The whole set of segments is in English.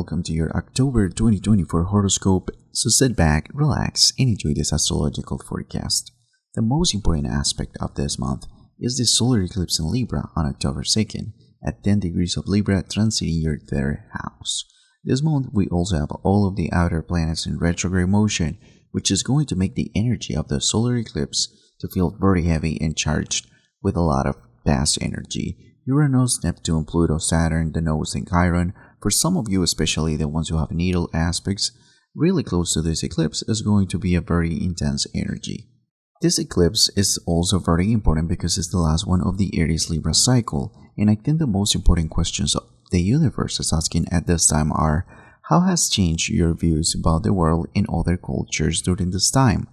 welcome to your October 2024 horoscope. So sit back, relax, and enjoy this astrological forecast. The most important aspect of this month is the solar eclipse in Libra on October 2nd at 10 degrees of Libra transiting your 3rd house. This month we also have all of the outer planets in retrograde motion, which is going to make the energy of the solar eclipse to feel very heavy and charged with a lot of past energy. Uranus, Neptune, Pluto, Saturn, the nodes, and Chiron, for some of you, especially the ones who have natal aspects really close to this eclipse, is going to be a very intense energy. This eclipse is also very important because it's the last one of the Aries Libra cycle, and I think the most important questions the universe is asking at this time are: how has changed your views about the world and other cultures during this time?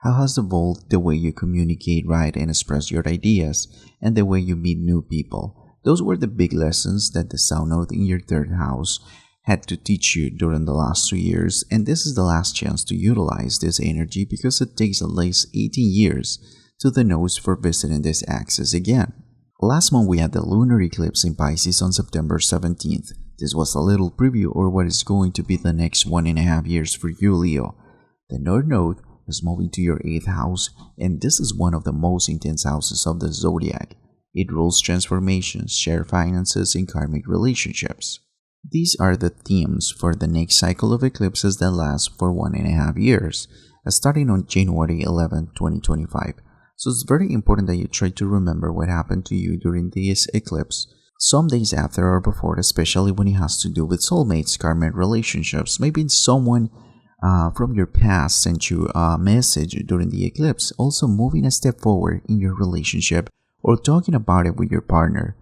How has evolved the way you communicate, write, and express your ideas, and the way you meet new people? Those were the big lessons that the South Node in your 3rd house had to teach you during the last 2 years, and this is the last chance to utilize this energy because it takes at least 18 years to the nodes for visiting this axis again. Last month we had the lunar eclipse in Pisces on September 17th. This was a little preview of what is going to be the next 1.5 years for you, Leo. The North Node is moving to your 8th house, and this is one of the most intense houses of the zodiac. It rules transformations, shared finances, and karmic relationships. These are the themes for the next cycle of eclipses that last for 1.5 years, starting on January 11, 2025. So it's very important that you try to remember what happened to you during this eclipse, some days after or before, especially when it has to do with soulmates, karmic relationships. Maybe someone from your past sent you a message during the eclipse, also moving a step forward in your relationship or talking about it with your partner.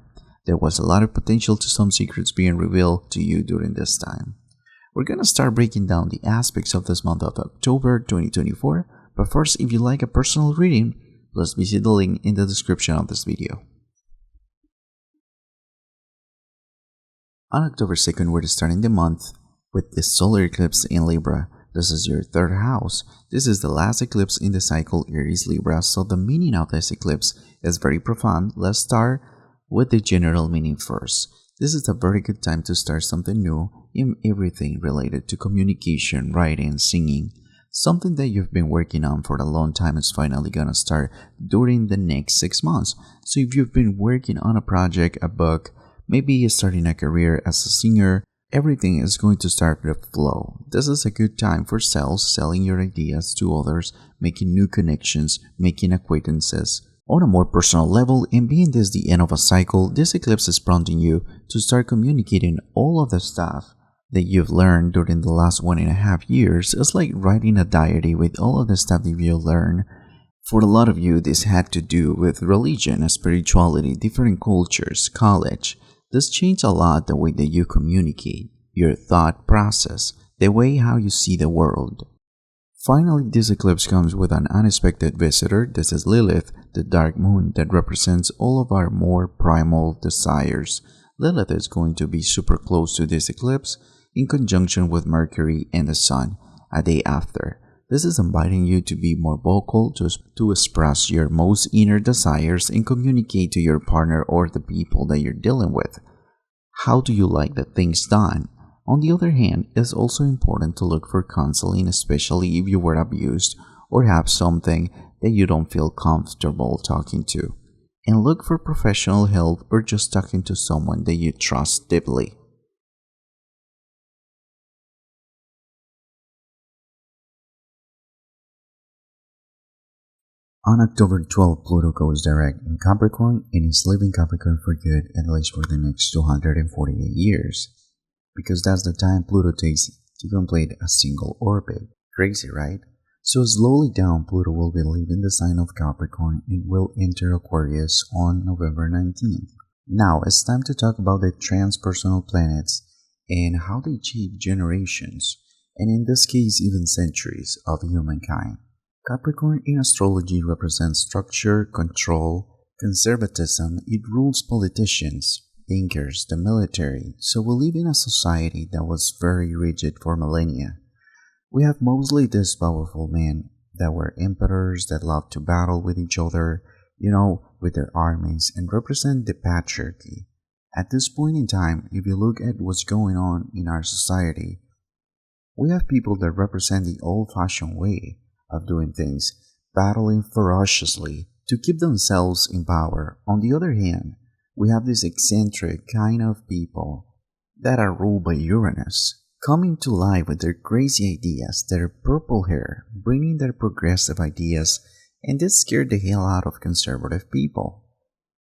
There was a lot of potential to some secrets being revealed to you during this time. We're gonna start breaking down the aspects of this month of October 2024, but first, if you like a personal reading, let's visit the link in the description of this video. On October 2nd, we're starting the month with the solar eclipse in Libra. This is your 3rd house. This is the last eclipse in the cycle Aries Libra, so the meaning of this eclipse is very profound. Let's start with the general meaning first. This is a very good time to start something new in everything related to communication, writing, singing. Something that you've been working on for a long time is finally gonna start during the next 6 months. So if you've been working on a project, a book, maybe you're starting a career as a singer, everything is going to start to flow. This is a good time for selling your ideas to others, making new connections, making acquaintances. On a more personal level, and being this the end of a cycle, this eclipse is prompting you to start communicating all of the stuff that you've learned during the last 1.5 years. It's like writing a diary with all of the stuff that you learned. For a lot of you, this had to do with religion, spirituality, different cultures, college. This changed a lot the way that you communicate, your thought process, the way how you see the world. Finally, this eclipse comes with an unexpected visitor. This is Lilith, the dark moon that represents all of our more primal desires. Lilith is going to be super close to this eclipse in conjunction with Mercury and the Sun a day after. This is inviting you to be more vocal, to express your most inner desires and communicate to your partner or the people that you're dealing with. How do you like the things done? On the other hand, it's also important to look for counseling, especially if you were abused or have something that you don't feel comfortable talking to. And look for professional help or just talking to someone that you trust deeply. On October 12, Pluto goes direct in Capricorn and is leaving Capricorn for good, at least for the next 248 years. Because that's the time Pluto takes to complete a single orbit. Crazy, right? So slowly down, Pluto will be leaving the sign of Capricorn and will enter Aquarius on November 19th. Now it's time to talk about the transpersonal planets and how they shape generations, and in this case even centuries of humankind. Capricorn in astrology represents structure, control, conservatism. It rules politicians, thinkers, the military. So we live in a society that was very rigid for millennia. We have mostly these powerful men that were emperors that loved to battle with each other, with their armies, and represent the patriarchy. At this point in time, if you look at what's going on in our society, we have people that represent the old-fashioned way of doing things, battling ferociously to keep themselves in power. On the other hand, we have this eccentric kind of people that are ruled by Uranus, coming to life with their crazy ideas, their purple hair, bringing their progressive ideas, and this scared the hell out of conservative people.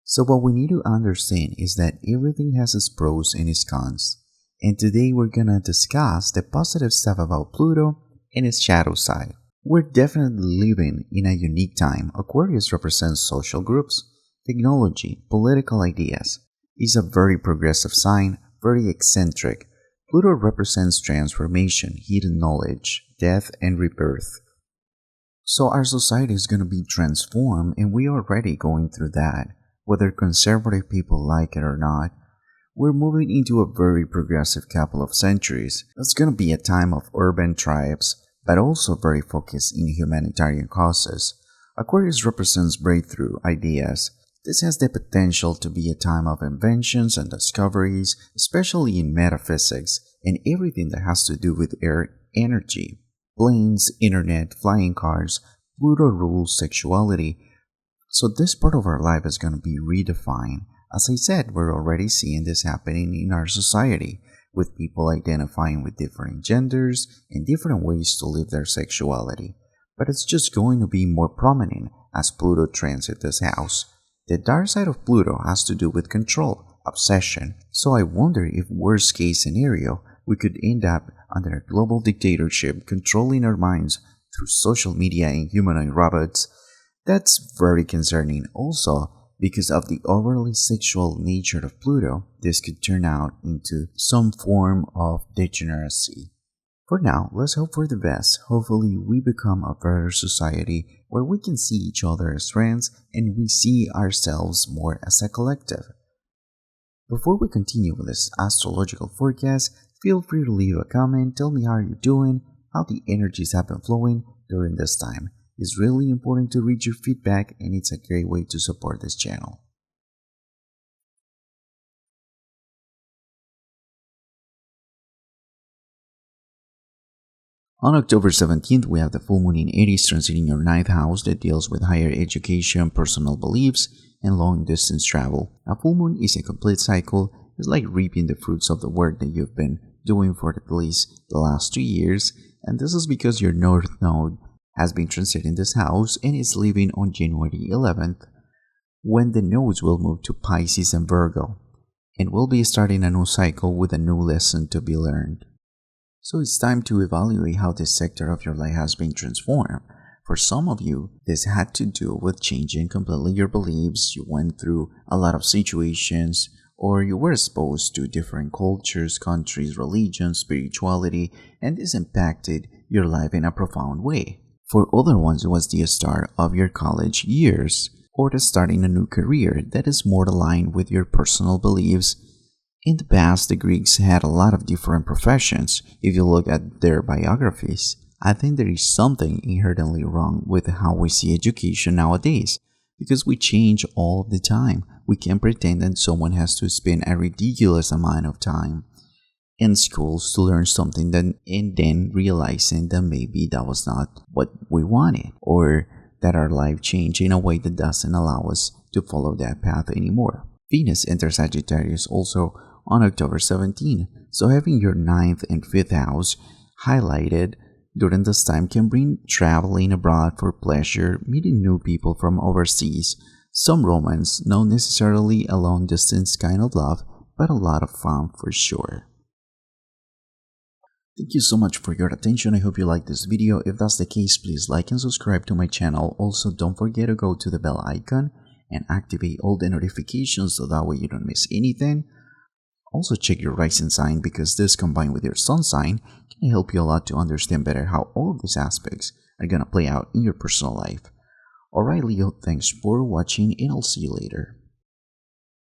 So what we need to understand is that everything has its pros and its cons, and today we're gonna discuss the positive stuff about Pluto and its shadow side. We're definitely living in a unique time. Aquarius represents social groups, technology, political ideas. It's a very progressive sign, very eccentric. Pluto represents transformation, hidden knowledge, death, and rebirth. So our society is going to be transformed, and we are already going through that. Whether conservative people like it or not, we're moving into a very progressive couple of centuries. It's going to be a time of urban tribes, but also very focused in humanitarian causes. Aquarius represents breakthrough ideas. This has the potential to be a time of inventions and discoveries, especially in metaphysics and everything that has to do with air energy. Planes, internet, flying cars. Pluto rules sexuality. So this part of our life is going to be redefined. As I said, we're already seeing this happening in our society, with people identifying with different genders and different ways to live their sexuality. But it's just going to be more prominent as Pluto transits this house. The dark side of Pluto has to do with control, obsession, so I wonder if worst case scenario, we could end up under a global dictatorship controlling our minds through social media and humanoid robots. That's very concerning. Also, because of the overly sexual nature of Pluto, this could turn out into some form of degeneracy. For now, let's hope for the best. Hopefully, we become a better society where we can see each other as friends and we see ourselves more as a collective. Before we continue with this astrological forecast, feel free to leave a comment, tell me how you're doing, how the energies have been flowing during this time. It's really important to read your feedback, and it's a great way to support this channel. On October 17th, we have the full moon in Aries transiting your 9th house that deals with higher education, personal beliefs, and long-distance travel. A full moon is a complete cycle. It's like reaping the fruits of the work that you've been doing for at least the last 2 years, and this is because your North Node has been transiting this house and is leaving on January 11th, when the nodes will move to Pisces and Virgo, and we'll be starting a new cycle with a new lesson to be learned. So it's time to evaluate how this sector of your life has been transformed. For some of you, this had to do with changing completely your beliefs. You went through a lot of situations, or you were exposed to different cultures, countries, religions, spirituality, and this impacted your life in a profound way. For other ones, it was the start of your college years, or the starting a new career that is more aligned with your personal beliefs. In the past, the Greeks had a lot of different professions. If you look at their biographies, I think there is something inherently wrong with how we see education nowadays, because we change all the time. We can't pretend that someone has to spend a ridiculous amount of time in schools to learn something and then realizing that maybe that was not what we wanted, or that our life changed in a way that doesn't allow us to follow that path anymore. Venus enters Sagittarius also on October 17, so having your 9th and 5th house highlighted during this time can bring traveling abroad for pleasure, meeting new people from overseas, some romance, not necessarily a long distance kind of love, but a lot of fun for sure. Thank you so much for your attention. I hope you liked this video. If that's the case, please like and subscribe to my channel. Also, don't forget to go to the bell icon and activate all the notifications so that way you don't miss anything. Also, check your rising sign, because this combined with your sun sign can help you a lot to understand better how all of these aspects are going to play out in your personal life. Alright Leo, thanks for watching and I'll see you later.